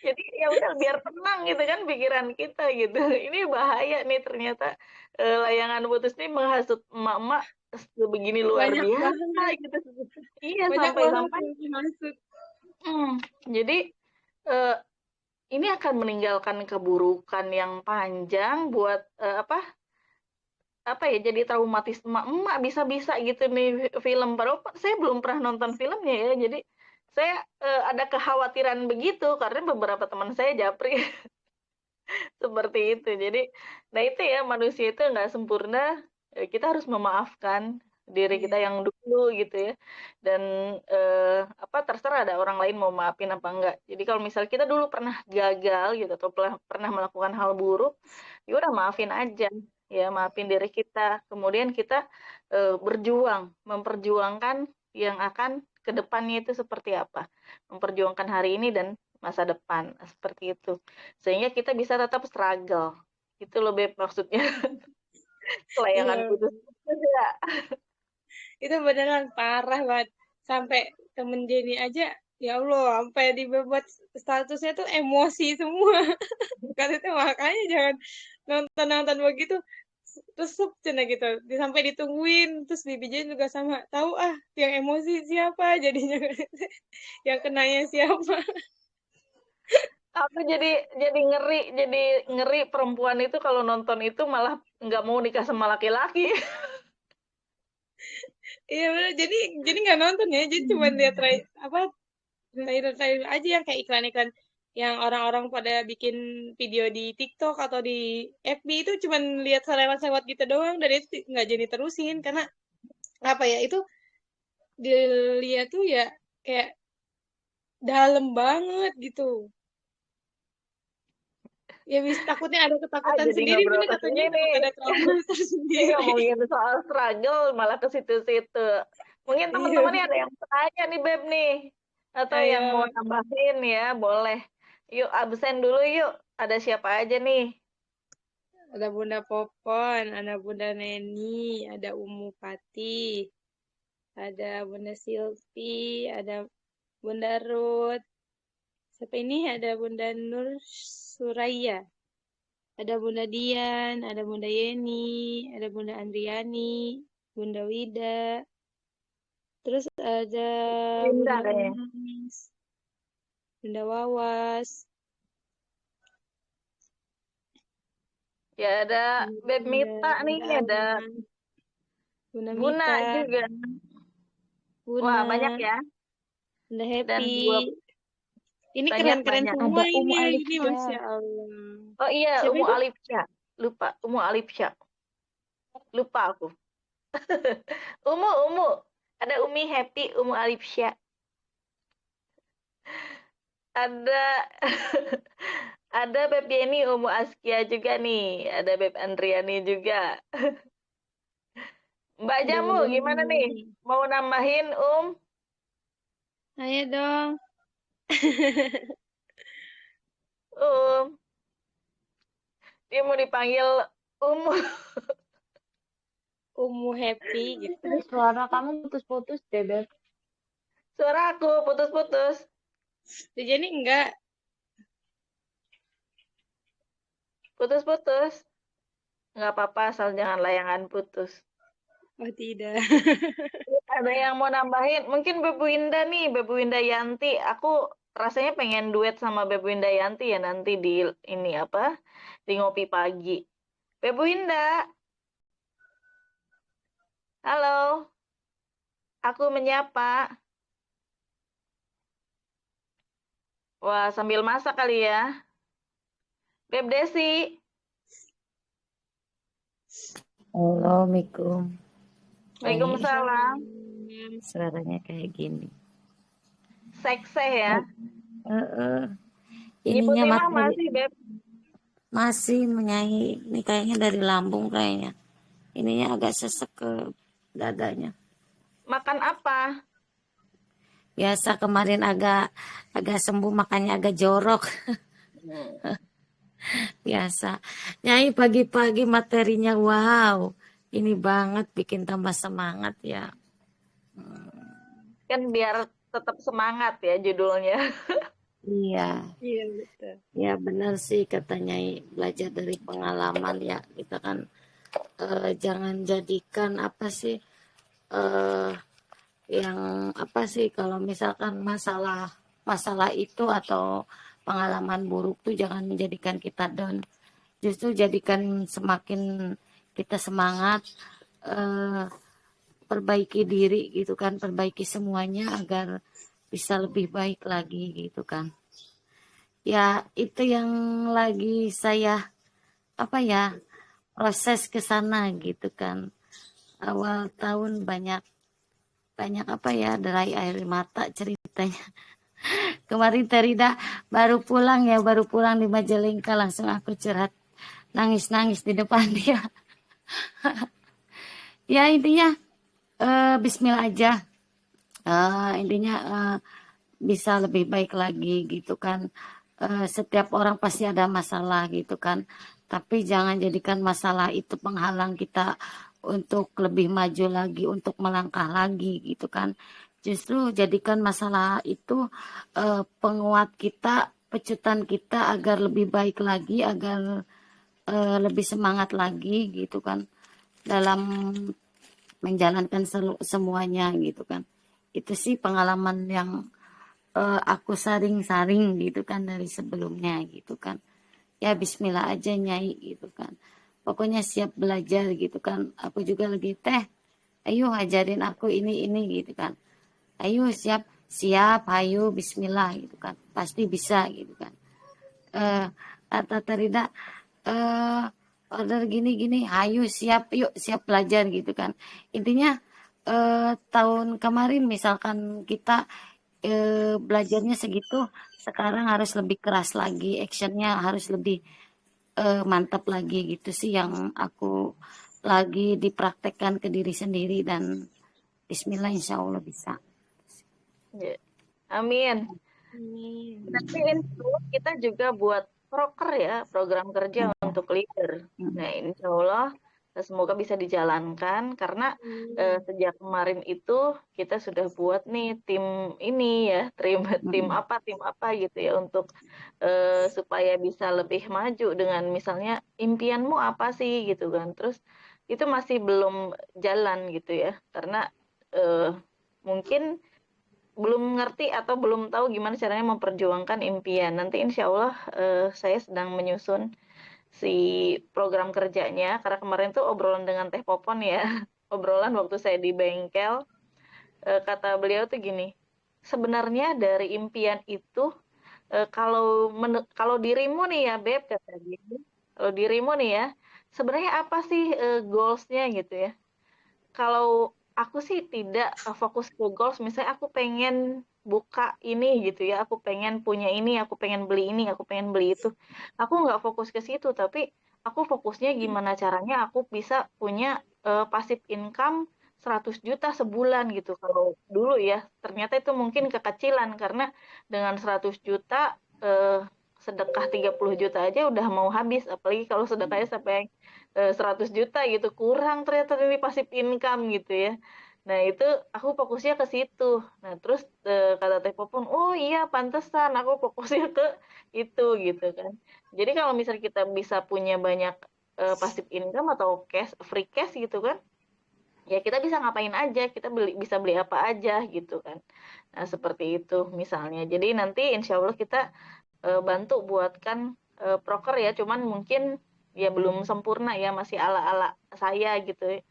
Speaker 2: Jadi ya udah biar tenang gitu kan pikiran kita gitu. Ini bahaya nih ternyata layangan putus nih menghasut emak-emak sebegini luar
Speaker 1: Banyak
Speaker 2: biasa
Speaker 1: banget.
Speaker 2: gitu. Iya
Speaker 1: Banyak banget
Speaker 2: sampai-sampai
Speaker 1: yang dimaksud.
Speaker 2: jadi eh, ini akan meninggalkan keburukan yang panjang buat apa apa ya jadi traumatis emak-emak bisa-bisa gitu nih film. Padahal saya belum pernah nonton filmnya ya. Jadi saya ada kekhawatiran begitu karena beberapa teman saya japri seperti itu. Jadi, nah itu ya manusia itu nggak sempurna. Kita harus memaafkan diri kita
Speaker 1: Iya.
Speaker 2: yang dulu gitu ya. Dan apa terserah ada orang lain mau maafin apa enggak. Jadi kalau misal kita dulu pernah gagal gitu atau pernah melakukan hal buruk, ya udah maafin aja. Ya, maafin diri kita. Kemudian kita berjuang, memperjuangkan yang akan ke depannya itu seperti apa. Memperjuangkan hari ini dan masa depan seperti itu sehingga kita bisa tetap struggle itu lebih maksudnya layangan
Speaker 1: Iya.
Speaker 2: putus ya.
Speaker 1: Itu beneran parah banget. Sampai temen Jenny aja, ya Allah, sampai dibuat statusnya tuh emosi semua. Kata itu makanya jangan nonton-nonton begitu. Resep cina gitu. Sampai ditungguin. Terus Bibi Jen juga sama. Tahu ah, yang emosi siapa jadinya. Yang kenanya siapa.
Speaker 2: Aku jadi ngeri perempuan itu kalau nonton itu malah nggak mau nikah sama laki-laki.
Speaker 1: Iya bener. Jadi nggak nonton ya. Jadi cuma lihat apa trailer-trailer aja yang kayak iklan-iklan yang orang-orang pada bikin video di TikTok atau di FB itu cuman lihat selewat-selewat gitu doang dan itu nggak jadi terusin karena apa ya itu dilihat tuh ya kayak dalam banget gitu. Ya takutnya ada ketakutan
Speaker 2: Jadi
Speaker 1: sendiri
Speaker 2: ngobrol
Speaker 1: bener
Speaker 2: ke
Speaker 1: katanya
Speaker 2: sini nih.
Speaker 1: takut ada trauma
Speaker 2: Ini
Speaker 1: tersendiri.
Speaker 2: ngomongin soal struggle malah ke situ-situ. Mungkin
Speaker 1: Iya.
Speaker 2: teman-temannya ada yang tanya nih Beb nih. Atau yang mau
Speaker 1: Ayo,
Speaker 2: nambahin ya, boleh. Yuk absen dulu yuk. Ada siapa aja nih?
Speaker 1: ada Bunda Popon, ada Bunda Neni, ada Umu Pati, ada Bunda Silvi, ada Bunda Ruth. Siapa ini? Ada Bunda Nur Suraya, ada Bunda Dian, ada Bunda Yeni, ada Bunda Andriani, Bunda Wida, terus ada
Speaker 2: Linda
Speaker 1: Bunda
Speaker 2: kayaknya.
Speaker 1: Umas, Bunda Wawas,
Speaker 2: Ya ada Beb Mita nih,
Speaker 1: Bunda
Speaker 2: ada
Speaker 1: Alma, Bunda
Speaker 2: Buna
Speaker 1: Mita,
Speaker 2: juga. Wah, banyak
Speaker 1: Buna,
Speaker 2: ya.
Speaker 1: Bunda
Speaker 2: Dan
Speaker 1: Happy.
Speaker 2: dua
Speaker 1: Ini keren-keren
Speaker 2: banyak-banyak.
Speaker 1: semua
Speaker 4: Ada
Speaker 1: ini,
Speaker 4: Umu
Speaker 1: Masya
Speaker 4: Alifsyah.
Speaker 1: Allah.
Speaker 2: Oh iya,
Speaker 1: Siapa
Speaker 2: Umu
Speaker 1: itu?
Speaker 2: Alifsya. Lupa, Umu Alifsya. Lupa aku. Umu. Ada Umi Happy, Umu Alifsya. Ada ada Beb Yeni, Umu Askia juga nih. Ada Beb Andriani juga. Mbak
Speaker 1: Ada
Speaker 2: Jamu,
Speaker 1: Bunda
Speaker 2: gimana nih?
Speaker 1: Nini.
Speaker 2: Mau nambahin,
Speaker 1: Ayo dong.
Speaker 2: Dia mau dipanggil Umu.
Speaker 1: Umu Happy gitu.
Speaker 4: Suara kamu putus-putus deh, Beb.
Speaker 2: Suara aku putus-putus.
Speaker 1: Jadi enggak.
Speaker 2: Putus-putus. Nggak apa-apa, asal jangan layangan putus.
Speaker 1: Oh tidak.
Speaker 2: Ada yang mau nambahin? Mungkin Bebu Indah nih, Bebu Indah Yanti. Aku rasanya pengen duet sama Bebu Indah Yanti ya nanti di ini apa? Di ngopi pagi. Bebu Indah, halo. Aku menyapa. Wah, sambil masak kali ya. Beb Desi.
Speaker 5: Assalamualaikum.
Speaker 2: Waalaikumsalam.
Speaker 5: Suaranya kayak gini.
Speaker 2: Sekseh ya. Ibu
Speaker 5: Ininya
Speaker 2: Timah
Speaker 5: materi
Speaker 2: masih, Beb.
Speaker 5: masih menyanyi. Ini kayaknya dari lambung kayaknya. Ininya agak sesek ke dadanya.
Speaker 2: Makan apa?
Speaker 5: Biasa kemarin agak sembuh makanya agak jorok. Biasa. Nyai pagi-pagi materinya wow. Ini banget bikin tambah semangat ya.
Speaker 2: Kan biar tetap semangat ya judulnya.
Speaker 5: Iya.
Speaker 1: Iya betul.
Speaker 5: Ya benar sih katanya belajar dari pengalaman ya. Kita kan jangan jadikan apa sih yang apa sih kalau misalkan masalah itu atau pengalaman buruk tuh jangan menjadikan kita down, justru jadikan semakin kita semangat, eh, perbaiki diri gitu kan, perbaiki semuanya agar bisa lebih baik lagi gitu kan. Ya itu yang lagi saya apa ya proses ke sana gitu kan. Awal tahun banyak apa ya derai air mata ceritanya. Kemarin Terida baru pulang di Majalengka langsung aku curhat nangis-nangis di depan dia. Ya intinya Bismillah aja. Intinya bisa lebih baik lagi gitu kan. Setiap orang pasti ada masalah gitu kan. Tapi jangan jadikan masalah itu penghalang kita untuk lebih maju lagi, untuk melangkah lagi gitu kan. Justru jadikan masalah itu penguat kita, pecutan kita agar lebih baik lagi, agar lebih semangat lagi gitu kan dalam menjalankan semuanya gitu kan. Itu sih pengalaman yang aku saring-saring gitu kan dari sebelumnya gitu kan. Ya Bismillah aja Nyai gitu kan. Pokoknya siap belajar gitu kan. Aku juga lagi ayo ajarin aku ini gitu kan. Ayo siap, ayo Bismillah gitu kan. Pasti bisa gitu kan. eh kata Terida eh order gini-gini, hayu siap yuk, siap belajar gitu kan. Intinya tahun kemarin misalkan kita belajarnya segitu, sekarang harus lebih keras lagi, actionnya harus lebih mantap lagi gitu sih yang aku lagi dipraktekkan ke diri sendiri dan Bismillah insya Allah bisa.
Speaker 2: Ya. Amin.
Speaker 1: Amin.
Speaker 2: Nanti insya Allah kita juga buat proker ya, program kerja untuk leader. Nah, insya Allah semoga bisa dijalankan karena sejak kemarin itu kita sudah buat nih tim ini ya, tim apa gitu ya untuk supaya bisa lebih maju dengan misalnya impianmu apa sih gitu kan. Terus itu masih belum jalan gitu ya, karena eh, mungkin belum ngerti atau belum tahu gimana caranya memperjuangkan impian. Nanti insya Allah saya sedang menyusun si program kerjanya karena kemarin tuh obrolan dengan Teh Popon ya, obrolan waktu saya di bengkel, kata beliau tuh gini, sebenarnya dari impian itu kalau dirimu nih ya Beb kata dia, kalau dirimu nih ya, sebenarnya apa sih goals-nya gitu ya? Kalau aku sih tidak fokus ke goals, misalnya aku pengen buka ini gitu ya, aku pengen punya ini, aku pengen beli ini, aku pengen beli itu. Aku nggak fokus ke situ, tapi aku fokusnya gimana caranya aku bisa punya passive income 100 juta sebulan gitu. Kalau dulu ya, ternyata itu mungkin kekecilan karena dengan 100 juta sedekah 30 juta aja udah mau habis, apalagi kalau sedekahnya sampai 100 juta gitu, kurang ternyata ini pasif income gitu ya. Nah itu aku fokusnya ke situ. Nah terus kata Teh Popon, oh iya pantesan aku fokusnya ke itu gitu kan. Jadi kalau misalnya kita bisa punya banyak pasif income atau cash, free cash gitu kan, ya kita bisa ngapain aja, kita bisa beli apa aja gitu kan. Nah seperti itu misalnya. Jadi nanti insya Allah kita bantu buatkan proker ya, cuman mungkin ya belum sempurna ya, masih ala-ala saya gitu ya.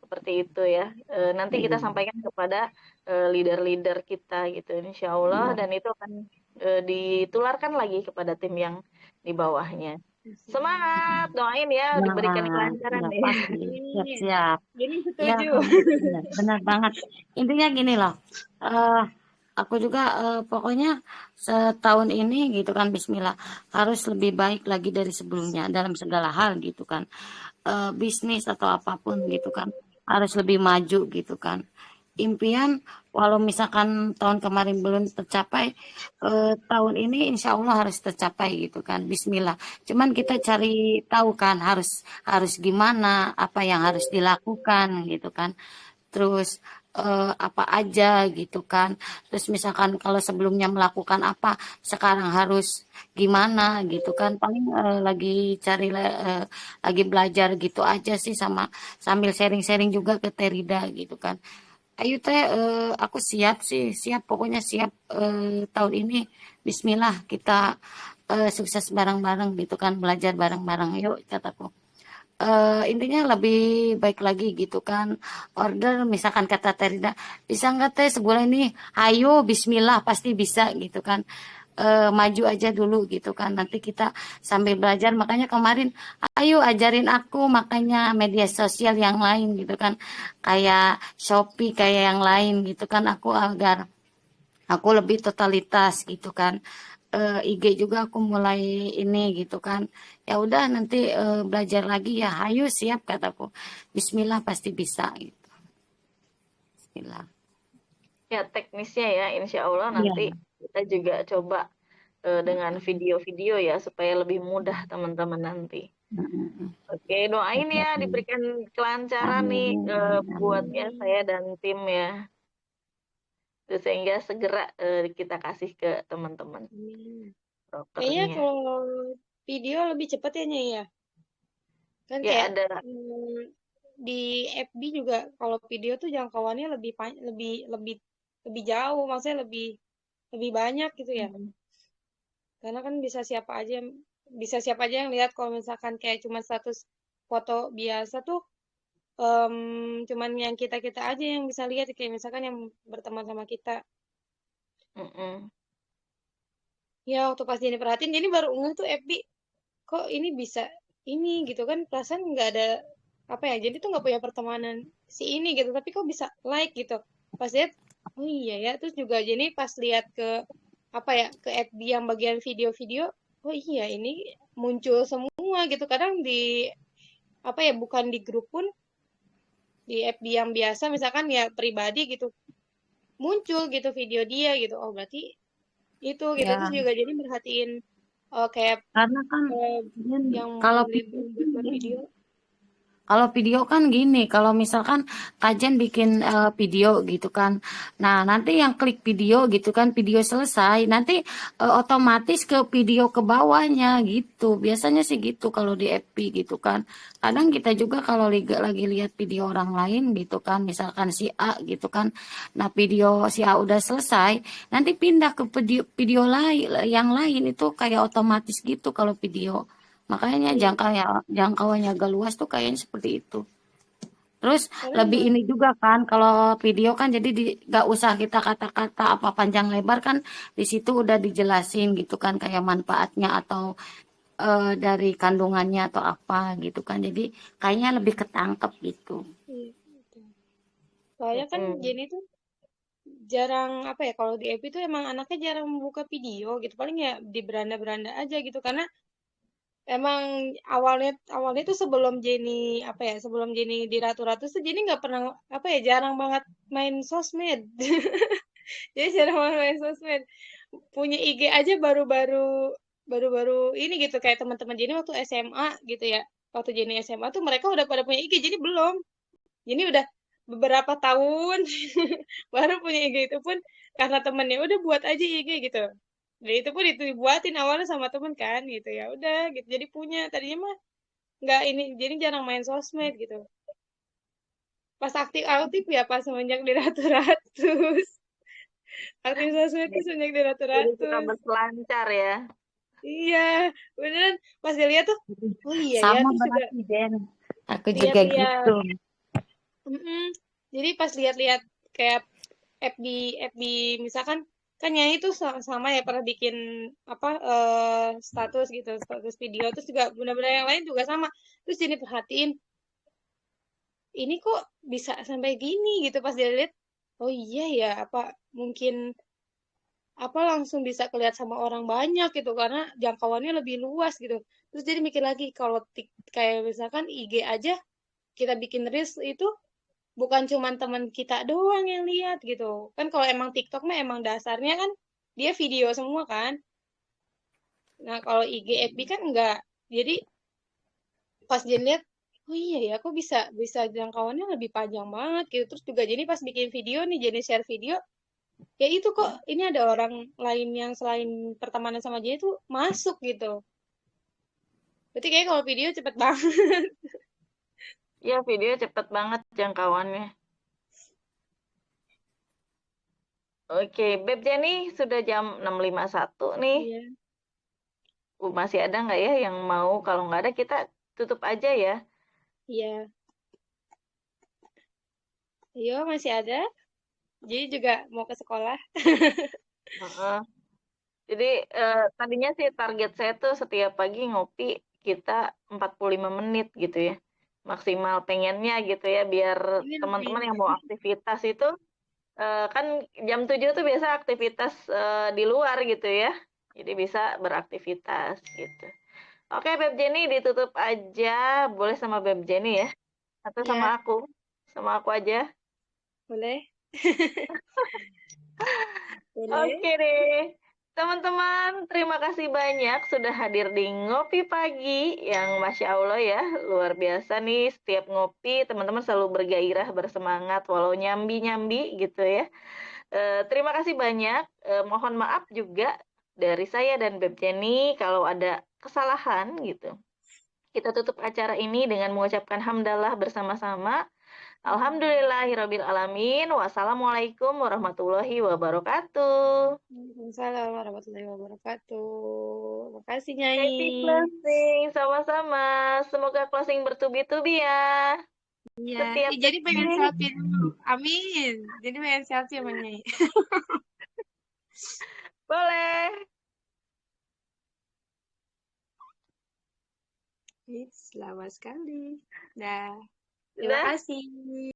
Speaker 2: Seperti itu ya. Nanti kita sampaikan kepada leader-leader kita gitu insya Allah, dan itu akan ditularkan lagi kepada tim yang di bawahnya. Semangat, doain ya diberikan
Speaker 5: Nah,
Speaker 2: kelancaran
Speaker 5: ya
Speaker 2: nih.
Speaker 5: pasti
Speaker 1: Amin.
Speaker 5: siap-siap.
Speaker 1: Jadi
Speaker 5: Ya,
Speaker 1: setuju.
Speaker 5: benar, benar banget. Intinya gini loh, eh aku juga pokoknya setahun ini gitu kan, Bismillah harus lebih baik lagi dari sebelumnya dalam segala hal gitu kan. Bisnis atau apapun gitu kan harus lebih maju gitu kan. Impian walau misalkan tahun kemarin belum tercapai, tahun ini insya Allah harus tercapai gitu kan. Bismillah. Cuman kita cari tahu kan harus harus gimana, apa yang harus dilakukan gitu kan. Terus apa aja gitu kan. Terus misalkan kalau sebelumnya melakukan apa, sekarang harus gimana gitu kan. Paling lagi cari lagi belajar gitu aja sih, sama sambil sharing-sharing juga ke Terida gitu kan. Ayo teh, aku siap sih, siap pokoknya siap tahun ini. Bismillah kita sukses bareng-bareng gitu kan, belajar bareng-bareng. Yuk kataku. Intinya lebih baik lagi gitu kan. Order misalkan kata Terida, bisa nggak teh sebulan ini? Ayo, Bismillah pasti bisa gitu kan. Maju aja dulu gitu kan. Nanti kita sambil belajar. Makanya kemarin, ayo ajarin aku makanya media sosial yang lain gitu kan. Kayak Shopee, kayak yang lain gitu kan. Aku lebih totalitas gitu kan. IG juga aku mulai ini gitu kan. Ya udah nanti belajar lagi ya. Hayu siap kataku. Bismillah pasti bisa gitu. Bismillah.
Speaker 2: Ya teknisnya ya, insya Allah
Speaker 5: Iya.
Speaker 2: nanti kita juga coba dengan video-video ya supaya lebih mudah teman-teman nanti. Oke, doain ya diberikan kelancaran nih
Speaker 5: Amin,
Speaker 2: buatnya
Speaker 5: amin.
Speaker 2: saya dan tim ya. Terus sehingga segera kita kasih ke teman-teman
Speaker 1: Amin. Kayaknya
Speaker 2: brokernya.
Speaker 1: kalau video lebih cepat ya, Nyai ya. Kan
Speaker 2: Ya
Speaker 1: kayak
Speaker 2: ada
Speaker 1: di FB juga kalau video tuh jangkauannya lebih lebih lebih jauh, maksudnya lebih lebih banyak gitu ya. Karena kan bisa siapa aja yang lihat kalau misalkan kayak cuma status foto biasa tuh cuman yang kita-kita aja yang bisa lihat kayak misalkan yang berteman sama kita.
Speaker 2: mm-mm.
Speaker 1: Ya waktu pas Jenny perhatiin, Jenny baru ngeh tuh FB, kok ini bisa ini gitu kan, perasaan nggak ada apa ya, jadi tuh nggak punya pertemanan si ini gitu, tapi kok bisa like gitu. Pas lihat, oh iya ya, terus juga Jenny pas lihat ke apa ya, ke FB yang bagian video-video, oh iya ini muncul semua gitu. Kadang di apa ya, bukan di grup pun, di FB yang biasa misalkan ya pribadi gitu, muncul gitu video dia gitu. Oh berarti itu gitu.
Speaker 5: Ya,
Speaker 1: Terus juga jadi merhatiin kayak
Speaker 5: karena kan
Speaker 1: yang
Speaker 5: kalau
Speaker 1: membuat video.
Speaker 5: Kalau video kan gini, kalau misalkan kajian bikin video gitu kan. Nah, nanti yang klik video gitu kan, video selesai, nanti otomatis ke video ke bawahnya gitu. Biasanya sih gitu kalau di FB gitu kan. Kadang kita juga kalau lagi lihat video orang lain gitu kan, misalkan si A gitu kan. Nah, video si A udah selesai, nanti pindah ke video lain, yang lain itu kayak otomatis gitu kalau video. Makanya
Speaker 1: Iya.
Speaker 5: jangkauannya agak luas tuh kayaknya seperti itu. Terus
Speaker 1: Karena
Speaker 5: lebih ini juga kan kalau video kan jadi gak usah kita kata-kata apa panjang lebar kan di situ udah dijelasin gitu kan kayak manfaatnya atau dari kandungannya atau apa gitu kan. Jadi kayaknya lebih ketangkep gitu.
Speaker 1: iya, betul. Soalnya kan
Speaker 2: Mm-mm.
Speaker 1: Jenny tuh jarang apa ya, kalau di FB tuh emang anaknya jarang membuka video gitu. Paling ya di beranda-beranda aja gitu, karena emang awalnya awalnya tuh sebelum Jenny apa ya, sebelum Jenny di Ratu-Ratu tuh Jenny nggak pernah apa ya, jarang banget main sosmed. Jadi jarang banget main sosmed. Punya IG aja baru-baru ini gitu, kayak teman-teman Jenny waktu SMA gitu ya. Waktu Jenny SMA tuh mereka udah pada punya IG, jadi belum. Jadi udah beberapa tahun baru punya IG, itu pun karena temennya udah buat aja IG gitu. Dan itu pun itu dibuatin awalnya sama temen kan gitu, ya udah gitu. Jadi punya, tadinya mah nggak ini, jadi jarang main sosmed gitu. Pas aktif-aktif ya pas semenjak di Ratu-Ratus. Aktif sosmed tuh semenjak di
Speaker 2: Jadi suka
Speaker 1: Ratu-Ratus.
Speaker 2: berselancar ya.
Speaker 1: Iya, beneran pas dilihat tuh, oh iya ya,
Speaker 5: Sama
Speaker 1: terus juga
Speaker 5: berarti Den. Aku juga gitu.
Speaker 1: lihat-lihat. Mm-mm. Jadi pas lihat-lihat kayak FB misalkan, kan Nyai itu sama ya pernah bikin apa status gitu, status video, terus juga bunda-bunda yang lain juga sama. Terus jadi perhatiin, ini kok bisa sampai gini gitu. Pas dia lihat, oh iya ya, apa mungkin apa langsung bisa kelihatan sama orang banyak gitu karena jangkauannya lebih luas gitu. Terus jadi mikir lagi, kalau kayak misalkan IG aja kita bikin reels itu bukan cuman teman kita doang yang lihat gitu. Kan kalau emang TikTok mah emang dasarnya kan dia video semua kan. Nah, kalau IG FB kan enggak. Jadi pas dia lihat, oh iya ya, kok bisa bisa jangkauannya lebih panjang banget gitu. Terus juga jadi pas bikin video nih, jadi share video, ya itu kok ini ada orang lain yang selain pertemanan sama dia itu masuk gitu. Berarti kayak kalau video cepet banget.
Speaker 2: Ya, video cepet banget jangkauannya. Oke, Beb Jenny sudah jam 6.51 nih.
Speaker 1: Iya,
Speaker 2: Masih ada nggak ya yang mau? Kalau nggak ada kita tutup aja ya.
Speaker 1: iya. Iya, masih ada. Jadi juga mau ke sekolah.
Speaker 2: Heeh. Jadi tadinya sih target saya tuh setiap pagi ngopi kita 45 menit gitu ya. Maksimal pengennya gitu ya biar
Speaker 1: Ini lebih.
Speaker 2: teman-teman yang mau aktivitas itu kan jam 7 tuh biasa aktivitas di luar gitu ya. Jadi bisa beraktivitas gitu. Oke, Beb Jenny ditutup aja. Boleh sama Beb Jenny ya? Atau sama
Speaker 1: Ya,
Speaker 2: aku? Sama aku aja.
Speaker 1: boleh.
Speaker 2: Oke
Speaker 1: Boleh.
Speaker 2: deh. Teman-teman, terima kasih banyak sudah hadir di Ngopi Pagi yang Masya Allah ya, luar biasa nih. Setiap ngopi, teman-teman selalu bergairah, bersemangat, walau nyambi-nyambi gitu ya. Terima kasih banyak. Mohon maaf juga dari saya dan Beb Jenny kalau ada kesalahan gitu. Kita tutup acara ini dengan mengucapkan hamdalah bersama-sama. Alhamdulillahirabbil alamin. Wassalamualaikum warahmatullahi wabarakatuh.
Speaker 1: Waalaikumsalam warahmatullahi wabarakatuh. Makasih,
Speaker 2: Happy
Speaker 1: Nyai.
Speaker 2: closing, sama-sama. Semoga closing bertubi-tubi ya.
Speaker 1: Iya,
Speaker 2: Setiap
Speaker 1: jadi pengen
Speaker 2: detik.
Speaker 1: selfie dulu. Amin. Jadi pengen selfie sama Nyai.
Speaker 2: Boleh.
Speaker 1: Selamat sekali. Nah, terima
Speaker 2: Dah.
Speaker 1: kasih.